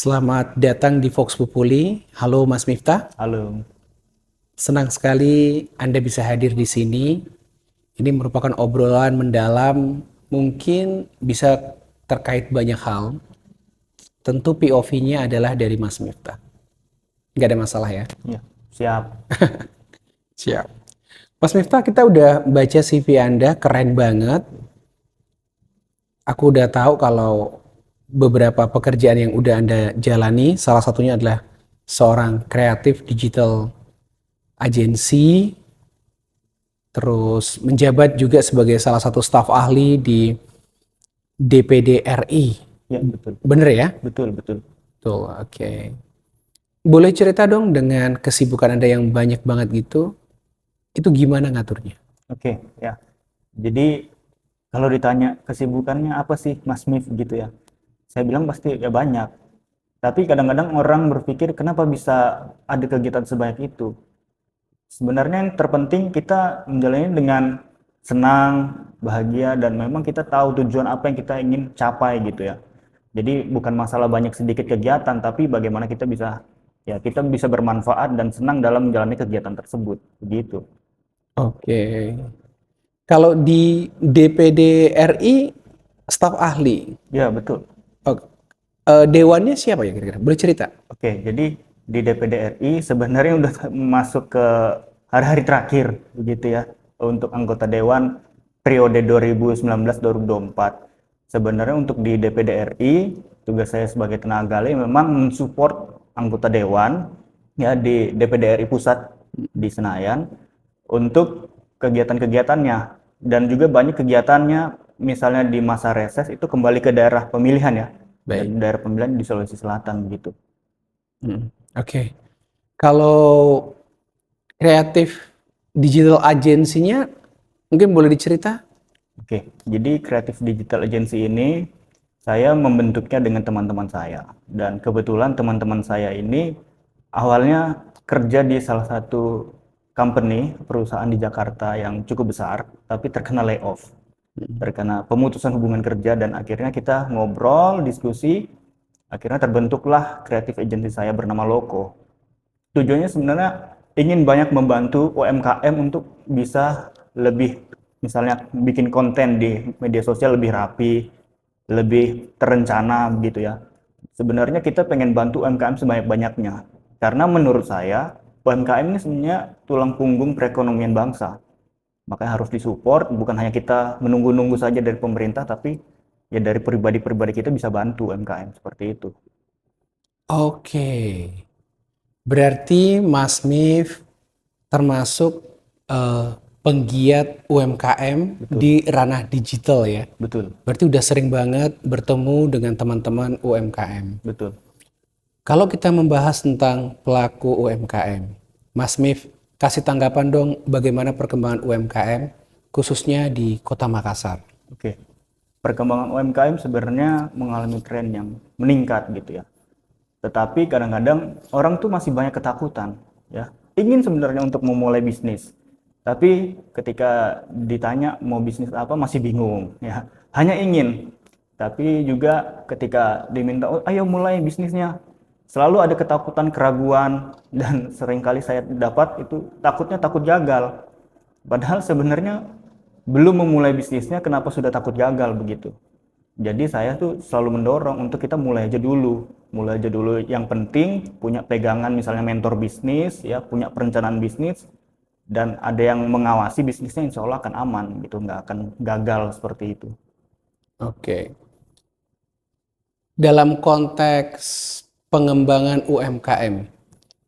Selamat datang di Vox Populi. Halo Mas Miftah, Halo. senang sekali Anda bisa hadir di sini. Ini merupakan obrolan mendalam, mungkin bisa terkait banyak hal. Tentu POV-nya adalah dari Mas Miftah. Nggak ada masalah ya? Ya, siap. Siap. Mas Miftah, kita udah baca CV Anda, keren banget. Aku udah tahu kalau beberapa pekerjaan yang udah Anda jalani, salah satunya adalah seorang kreatif digital agency, terus menjabat juga sebagai salah satu staf ahli di DPD RI. Ya, betul. Bener ya? Betul, betul. Tuh, oke. Boleh cerita dong dengan kesibukan Anda yang banyak banget gitu, itu gimana ngaturnya? Oke, ya. Jadi kalau ditanya kesibukannya apa sih Mas Mif gitu ya. Saya bilang pasti ya banyak. Tapi kadang-kadang orang berpikir kenapa bisa ada kegiatan sebanyak itu. Sebenarnya yang terpenting kita menjalani dengan senang, bahagia, dan memang kita tahu tujuan apa yang kita ingin capai gitu ya. Jadi bukan masalah banyak sedikit kegiatan, tapi bagaimana kita bisa bermanfaat dan senang dalam menjalani kegiatan tersebut. Begitu. Oke. Kalau di DPD RI, staf ahli, Ya, betul. oh, dewannya siapa ya kira-kira? Boleh cerita? Oke, jadi di DPD RI sebenarnya udah masuk ke hari-hari terakhir begitu ya untuk anggota dewan periode 2019-2024. Sebenarnya untuk di DPD RI, tugas saya sebagai tenaga alih memang mensupport anggota dewan ya di DPD RI pusat di Senayan untuk kegiatan-kegiatannya, dan juga banyak kegiatannya misalnya di masa reses itu kembali ke daerah pemilihan ya, Baik. dan daerah pemilihan di Sulawesi Selatan begitu. Oke. Kalau kreatif digital agensinya mungkin boleh dicerita? Oke, jadi Creative Digital Agency ini saya membentuknya dengan teman-teman saya. Dan kebetulan teman-teman saya ini awalnya kerja di salah satu company, perusahaan di Jakarta yang cukup besar, tapi terkena layoff, terkena pemutusan hubungan kerja, dan akhirnya kita ngobrol, diskusi, akhirnya terbentuklah Creative Agency saya bernama Loko. Tujuannya sebenarnya ingin banyak membantu UMKM untuk bisa lebih, misalnya bikin konten di media sosial lebih rapi, lebih terencana gitu ya. Sebenarnya kita pengen bantu UMKM sebanyak-banyaknya. Karena menurut saya UMKM ini sebenarnya tulang punggung perekonomian bangsa. Makanya harus disupport, bukan hanya kita menunggu-nunggu saja dari pemerintah, tapi ya dari pribadi-pribadi kita bisa bantu UMKM seperti itu. Oke. Berarti Mas Mif termasuk eh, penggiat UMKM Betul, di ranah digital ya. betul, Berarti udah sering banget bertemu dengan teman-teman UMKM. betul. Kalau kita membahas tentang pelaku UMKM, Mas Mif kasih tanggapan dong bagaimana perkembangan UMKM khususnya di Kota Makassar. Oke. Perkembangan UMKM sebenarnya mengalami tren yang meningkat gitu ya. Tetapi kadang-kadang orang tuh masih banyak ketakutan ya. Ingin sebenarnya untuk memulai bisnis. Tapi ketika ditanya mau bisnis apa masih bingung ya. Hanya ingin. Tapi juga ketika diminta, "Oh, ayo mulai bisnisnya." Selalu ada ketakutan, keraguan, dan seringkali saya dapat itu takutnya takut gagal. Padahal sebenarnya belum memulai bisnisnya kenapa sudah takut gagal begitu. Jadi saya tuh selalu mendorong untuk kita mulai aja dulu. Mulai aja dulu. Yang penting punya pegangan misalnya mentor bisnis, ya punya perencanaan bisnis, dan ada yang mengawasi bisnisnya, insya Allah akan aman gitu, nggak akan gagal seperti itu. Oke. Dalam konteks pengembangan UMKM,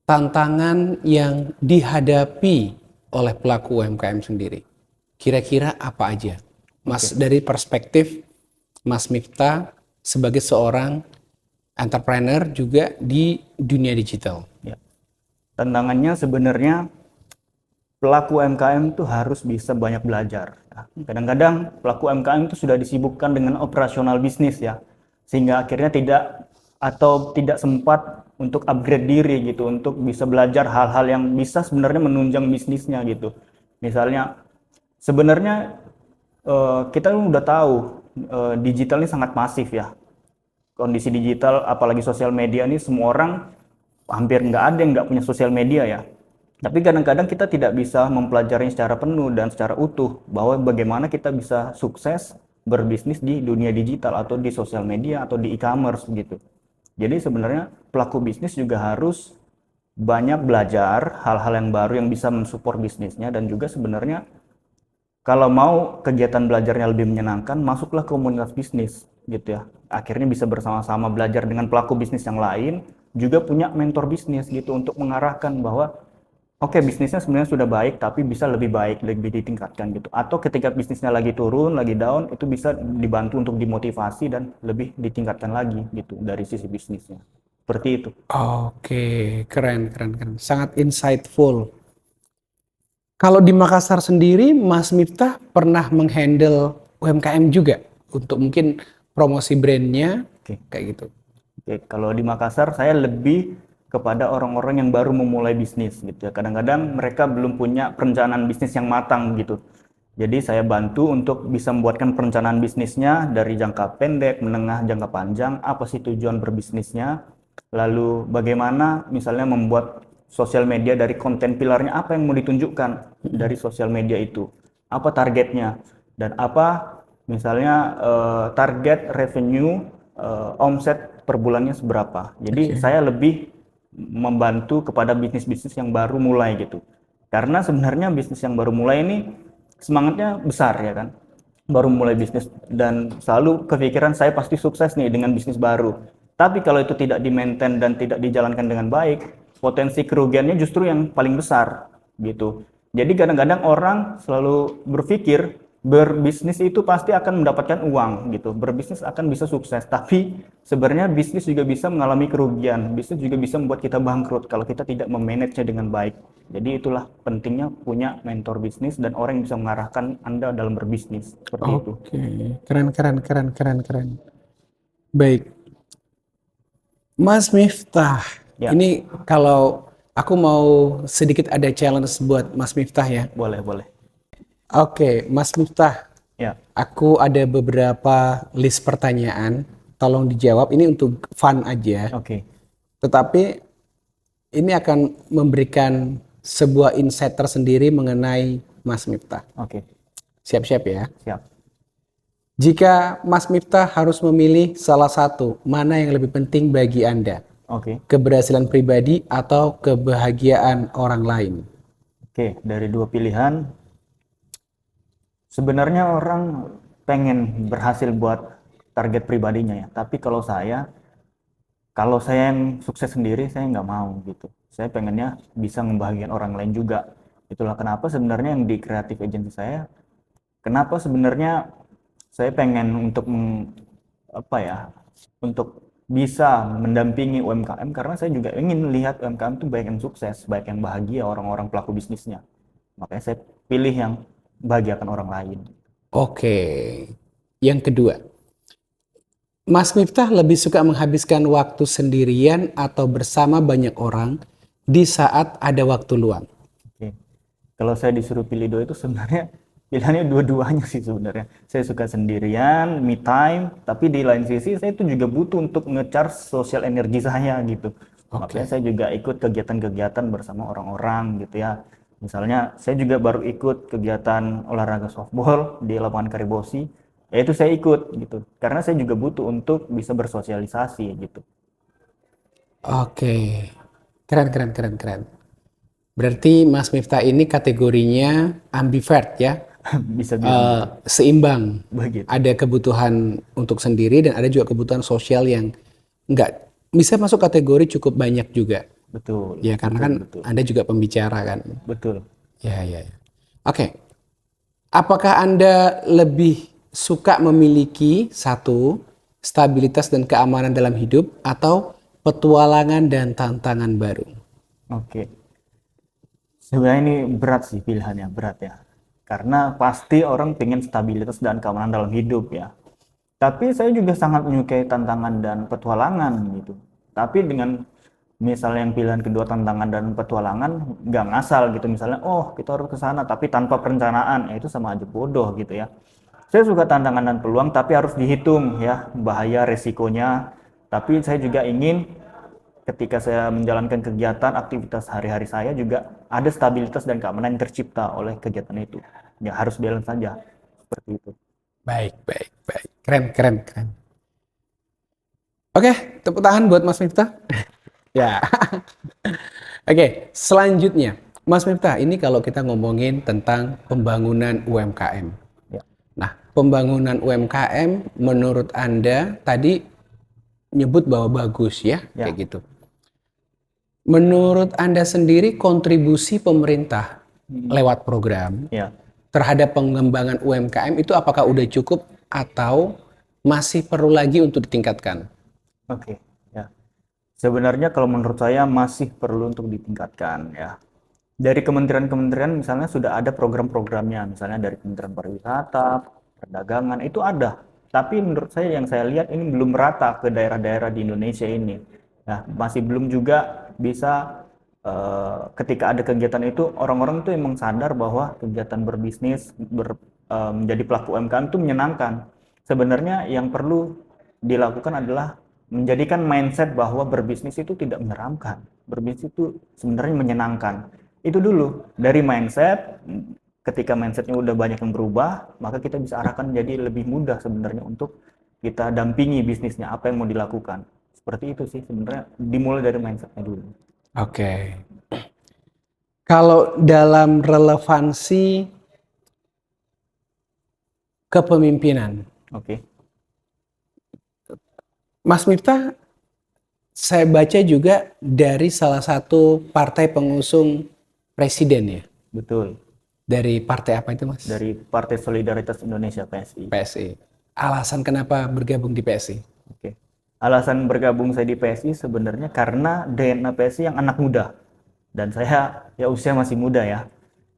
tantangan yang dihadapi oleh pelaku UMKM sendiri, kira-kira apa aja? Mas, Oke, dari perspektif Mas Miftah sebagai seorang entrepreneur juga di dunia digital. ya. Tantangannya sebenarnya pelaku UMKM tuh harus bisa banyak belajar. Nah, kadang-kadang pelaku UMKM itu sudah disibukkan dengan operasional bisnis ya, sehingga akhirnya tidak sempat untuk upgrade diri gitu, untuk bisa belajar hal-hal yang bisa sebenarnya menunjang bisnisnya gitu. Misalnya, sebenarnya kita udah tahu digital ini sangat masif ya. kondisi digital, apalagi sosial media ini semua orang hampir nggak ada yang nggak punya sosial media ya. Tapi kadang-kadang kita tidak bisa mempelajari secara penuh dan secara utuh bahwa bagaimana kita bisa sukses berbisnis di dunia digital atau di sosial media atau di e-commerce gitu. Jadi sebenarnya pelaku bisnis juga harus banyak belajar hal-hal yang baru yang bisa mensupport bisnisnya, dan juga sebenarnya kalau mau kegiatan belajarnya lebih menyenangkan, masuklah ke komunitas bisnis gitu ya. Akhirnya bisa bersama-sama belajar dengan pelaku bisnis yang lain, juga punya mentor bisnis gitu untuk mengarahkan bahwa oke, bisnisnya sebenarnya sudah baik, tapi bisa lebih baik, lebih ditingkatkan gitu. Atau ketika bisnisnya lagi turun, lagi down, itu bisa dibantu untuk dimotivasi dan lebih ditingkatkan lagi gitu dari sisi bisnisnya. Seperti itu. Oke, keren, keren, keren. Sangat insightful. Kalau di Makassar sendiri, Mas Miftah pernah menghandle UMKM juga untuk mungkin promosi brandnya, Oke. kayak gitu. Oke, kalau di Makassar saya lebih kepada orang-orang yang baru memulai bisnis gitu ya. Kadang-kadang mereka belum punya perencanaan bisnis yang matang gitu. Jadi saya bantu untuk bisa membuatkan perencanaan bisnisnya dari jangka pendek, menengah, jangka panjang, apa sih tujuan berbisnisnya, lalu bagaimana misalnya membuat sosial media dari konten pilarnya, apa yang mau ditunjukkan dari sosial media itu, apa targetnya, dan apa misalnya target revenue, omset per bulannya seberapa. Jadi saya lebih membantu kepada bisnis-bisnis yang baru mulai gitu. Karena sebenarnya bisnis yang baru mulai ini semangatnya besar ya kan. Baru mulai bisnis dan selalu kepikiran saya pasti sukses nih dengan bisnis baru. Tapi kalau itu tidak di-maintain dan tidak dijalankan dengan baik, potensi kerugiannya justru yang paling besar gitu. Jadi kadang-kadang orang selalu berpikir berbisnis itu pasti akan mendapatkan uang gitu. Berbisnis akan bisa sukses, tapi sebenarnya bisnis juga bisa mengalami kerugian. Bisnis juga bisa membuat kita bangkrut kalau kita tidak memanage-nya dengan baik. Jadi itulah pentingnya punya mentor bisnis dan orang yang bisa mengarahkan Anda dalam berbisnis. Seperti itu. Oke, keren, keren, keren, keren, keren. Baik, Mas Miftah, Ya, ini kalau aku mau sedikit ada challenge buat Mas Miftah ya. boleh, boleh. Oke, Mas Miftah, Ya, aku ada beberapa list pertanyaan. Tolong dijawab. Ini untuk fun aja. oke. Tetapi ini akan memberikan sebuah insight tersendiri mengenai Mas Miftah. Oke, Siap-siap ya. siap. Jika Mas Miftah harus memilih salah satu, mana yang lebih penting bagi Anda? Oke. Keberhasilan pribadi atau kebahagiaan orang lain? Oke, dari dua pilihan, sebenarnya orang pengen berhasil buat target pribadinya ya. Tapi kalau saya yang sukses sendiri, saya nggak mau gitu. Saya pengennya bisa membahagiakan orang lain juga. Itulah kenapa sebenarnya yang di creative agency saya, kenapa sebenarnya saya pengen untuk apa ya, untuk bisa mendampingi UMKM, karena saya juga ingin lihat UMKM itu banyak yang sukses, banyak yang bahagia orang-orang pelaku bisnisnya. Makanya saya pilih yang bahagiakan orang lain. Oke. Yang kedua, Mas Miftah lebih suka menghabiskan waktu sendirian atau bersama banyak orang di saat ada waktu luang? Oke. Kalau saya disuruh pilih dua itu sebenarnya pilihannya dua-duanya sih sebenarnya. Saya suka sendirian, me time, tapi di lain sisi saya itu juga butuh untuk nge-charge sosial energi saya gitu. Makanya saya juga ikut kegiatan-kegiatan bersama orang-orang gitu ya. Misalnya saya juga baru ikut kegiatan olahraga softball di lapangan Karibosi. Ya itu saya ikut gitu. Karena saya juga butuh untuk bisa bersosialisasi gitu. Oke. Keren, keren, keren, keren. Berarti Mas Miftah ini kategorinya ambivert ya? Bisa bilang Seimbang. begitu. Ada kebutuhan untuk sendiri dan ada juga kebutuhan sosial yang enggak bisa masuk kategori cukup banyak juga. Betul. Ya karena kan betul. Anda juga pembicara kan. Betul. Ya, ya, ya. Oke. Apakah Anda lebih suka memiliki satu stabilitas dan keamanan dalam hidup atau petualangan dan tantangan baru? Oke. Sebenarnya ini berat sih pilihannya, berat ya. Karena pasti orang pengen stabilitas dan keamanan dalam hidup ya. Tapi saya juga sangat menyukai tantangan dan petualangan gitu. Tapi dengan misalnya yang pilihan kedua tantangan dan petualangan nggak ngasal gitu. Misalnya, oh kita harus ke sana tapi tanpa perencanaan, ya itu sama aja bodoh gitu ya. Saya suka tantangan dan peluang tapi harus dihitung ya bahaya resikonya. Tapi saya juga ingin ketika saya menjalankan kegiatan, aktivitas hari-hari saya juga ada stabilitas dan keamanan yang tercipta oleh kegiatan itu. Ya harus balance saja, seperti itu. Baik, baik, baik. Keren, keren, keren. Oke, tepuk tangan buat Mas Miftah. Ya. Oke, selanjutnya. Mas Miftah, ini kalau kita ngomongin tentang pembangunan UMKM. Ya, Nah, pembangunan UMKM menurut Anda tadi nyebut bahwa bagus ya, ya, kayak gitu. Menurut Anda sendiri kontribusi pemerintah lewat program ya. terhadap pengembangan UMKM itu apakah udah cukup atau masih perlu lagi untuk ditingkatkan? Oke, ya. Sebenarnya kalau menurut saya masih perlu untuk ditingkatkan ya. Dari kementerian-kementerian misalnya sudah ada program-programnya, misalnya dari Kementerian Pariwisata, Perdagangan itu ada. Tapi menurut saya yang saya lihat ini belum merata ke daerah-daerah di Indonesia ini. Ya, masih belum juga bisa ketika ada kegiatan itu orang-orang itu emang sadar bahwa kegiatan berbisnis menjadi pelaku UMKM itu menyenangkan. Sebenarnya yang perlu dilakukan adalah menjadikan mindset bahwa berbisnis itu tidak menyeramkan. Berbisnis itu sebenarnya menyenangkan. Itu dulu dari mindset. Ketika mindsetnya udah banyak yang berubah, maka kita bisa arahkan jadi lebih mudah sebenarnya untuk kita dampingi bisnisnya apa yang mau dilakukan. Seperti itu sih sebenarnya, dimulai dari mindsetnya dulu. Oke. Kalau dalam relevansi kepemimpinan, Oke. Mas Miftah, saya baca juga dari salah satu partai pengusung presiden ya. Betul. Dari partai apa itu, Mas? Dari Partai Solidaritas Indonesia PSI. PSI. Alasan kenapa bergabung di PSI? Oke. Alasan bergabung saya di PSI sebenarnya karena DNA PSI yang anak muda. Dan saya ya usia masih muda ya.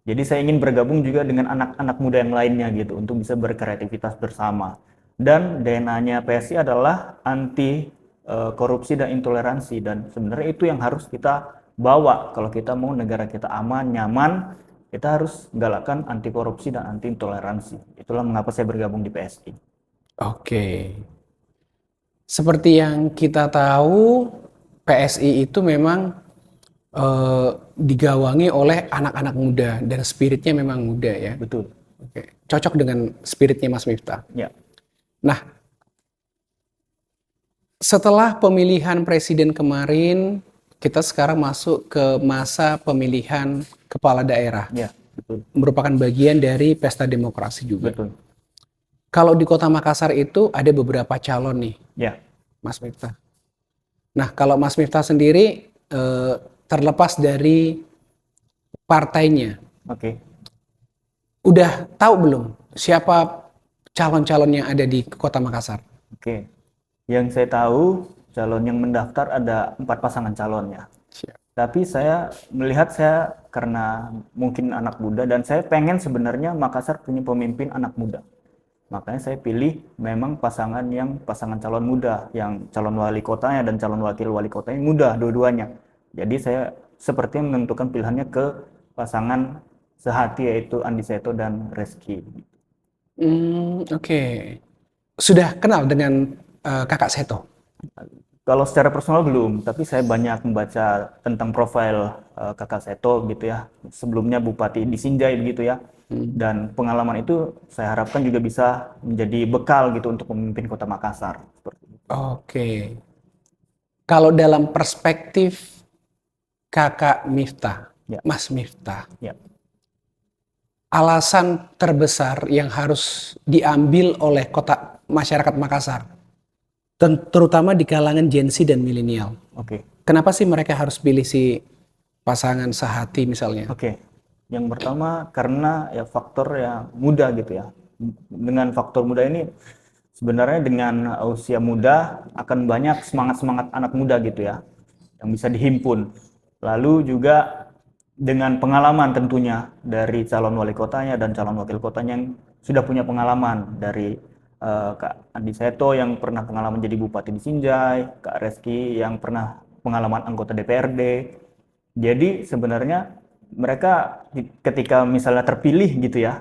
Jadi saya ingin bergabung juga dengan anak-anak muda yang lainnya gitu untuk bisa berkreativitas bersama. Dan DNA-nya PSI adalah anti korupsi dan intoleransi, dan sebenarnya itu yang harus kita bawa kalau kita mau negara kita aman, nyaman. Kita harus galakkan anti korupsi dan anti intoleransi. Itulah mengapa saya bergabung di PSI. Oke. Seperti yang kita tahu, PSI itu memang digawangi oleh anak-anak muda dan spiritnya memang muda ya. Betul. Oke. Cocok dengan spiritnya Mas Miftah. Ya, Nah, setelah pemilihan presiden kemarin, kita sekarang masuk ke masa pemilihan kepala daerah. ya, betul. Merupakan bagian dari pesta demokrasi juga. Betul. Kalau di Kota Makassar itu ada beberapa calon nih, Ya, Mas Miftah. Nah, kalau Mas Miftah sendiri terlepas dari partainya, oke. udah tahu belum siapa calon-calon yang ada di Kota Makassar? Oke. Yang saya tahu, calon yang mendaftar ada 4 pasangan calonnya. Siap. Tapi saya melihat, saya karena mungkin anak muda dan saya pengen sebenarnya Makassar punya pemimpin anak muda. Makanya saya pilih memang pasangan calon muda, yang calon wali kotanya dan calon wakil wali kotanya muda dua-duanya. Jadi saya seperti menentukan pilihannya ke pasangan sehati, yaitu Andi Seto dan Reski. Oke. Sudah kenal dengan Kakak Seto? Kalau secara personal belum, tapi saya banyak membaca tentang profil Kakak Seto gitu ya. Sebelumnya Bupati di Sinjai begitu ya. Dan pengalaman itu saya harapkan juga bisa menjadi bekal gitu untuk memimpin Kota Makassar. Seperti itu. Oke. Kalau dalam perspektif Kakak Miftah, Ya. Mas Miftah, Ya, alasan terbesar yang harus diambil oleh masyarakat Makassar, terutama di kalangan Gen Z dan milenial. oke. Kenapa sih mereka harus pilih si pasangan sehati misalnya? Oke. Yang pertama karena ya faktor ya muda gitu ya. Dengan faktor muda ini sebenarnya dengan usia muda akan banyak semangat-semangat anak muda gitu ya yang bisa dihimpun. Lalu juga dengan pengalaman tentunya dari calon wali kotanya dan calon wakil kotanya yang sudah punya pengalaman, dari Kak Andi Seto yang pernah pengalaman jadi bupati di Sinjai, Kak Reski yang pernah pengalaman anggota DPRD. Jadi sebenarnya mereka ketika misalnya terpilih gitu ya,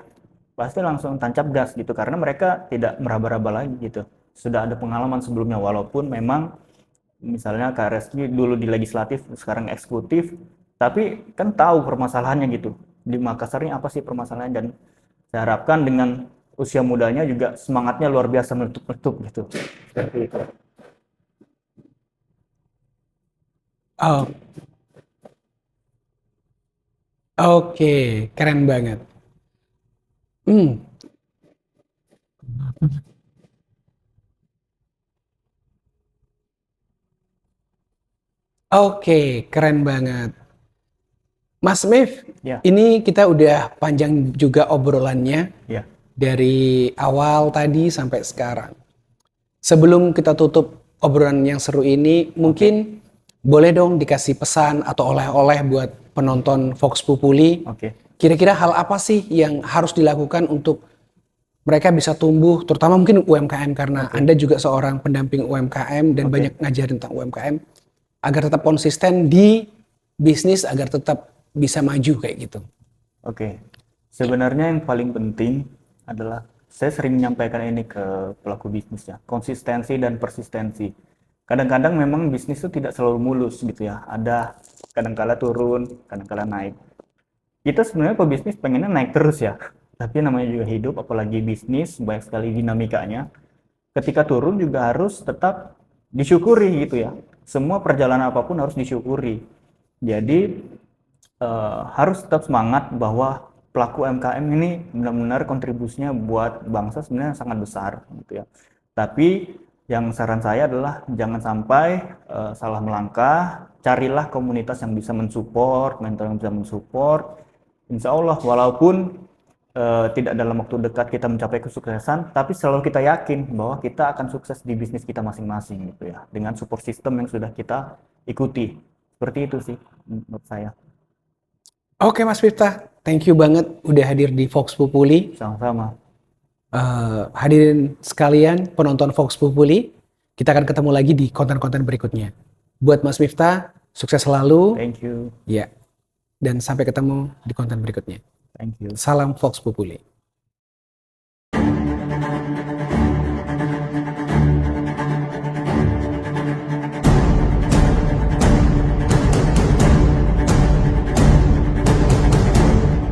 pasti langsung tancap gas gitu karena mereka tidak meraba-raba lagi gitu. Sudah ada pengalaman sebelumnya, walaupun memang Misalnya Kak Reski dulu di legislatif, sekarang eksekutif, tapi kan tahu permasalahannya gitu. Di Makassar ini apa sih permasalahannya, dan saya harapkan dengan usia mudanya juga semangatnya luar biasa meletup-letup gitu. Seperti itu. Oh, oke, keren banget. Hmm, oke, keren banget. Mas Mif, Ya, ini kita udah panjang juga obrolannya ya, dari awal tadi sampai sekarang. Sebelum kita tutup obrolan yang seru ini, oke, mungkin boleh dong dikasih pesan atau oleh-oleh buat penonton Vox Populi. oke, Kira-kira hal apa sih yang harus dilakukan untuk mereka bisa tumbuh, terutama mungkin UMKM karena oke, Anda juga seorang pendamping UMKM dan oke, banyak ngajarin tentang UMKM agar tetap konsisten di bisnis agar tetap bisa maju kayak gitu. oke. Sebenarnya yang paling penting adalah saya sering menyampaikan ini ke pelaku bisnis ya, konsistensi dan persistensi. Kadang-kadang memang bisnis itu tidak selalu mulus gitu ya. Ada kadang-kala turun, kadang-kala naik. Kita sebenarnya pebisnis pengennya naik terus ya. Tapi namanya juga hidup, apalagi bisnis, banyak sekali dinamikanya. Ketika turun juga harus tetap disyukuri gitu ya. Semua perjalanan apapun harus disyukuri. Jadi harus tetap semangat bahwa pelaku UMKM ini benar-benar kontribusinya buat bangsa sebenarnya sangat besar gitu ya. Tapi yang saran saya adalah jangan sampai salah melangkah, carilah komunitas yang bisa mensupport, mentor yang bisa mensupport. Insya Allah walaupun tidak dalam waktu dekat kita mencapai kesuksesan, tapi selalu kita yakin bahwa kita akan sukses di bisnis kita masing-masing gitu ya, dengan support system yang sudah kita ikuti. Seperti itu sih menurut saya. Oke Mas Miftah, thank you banget udah hadir di Vox Populi. Sama-sama. Hadirin sekalian penonton Vox Populi, kita akan ketemu lagi di konten-konten berikutnya. Buat Mas Miftah, sukses selalu. Thank you. Ya, dan sampai ketemu di konten berikutnya. Thank you. Salam Vox Populi.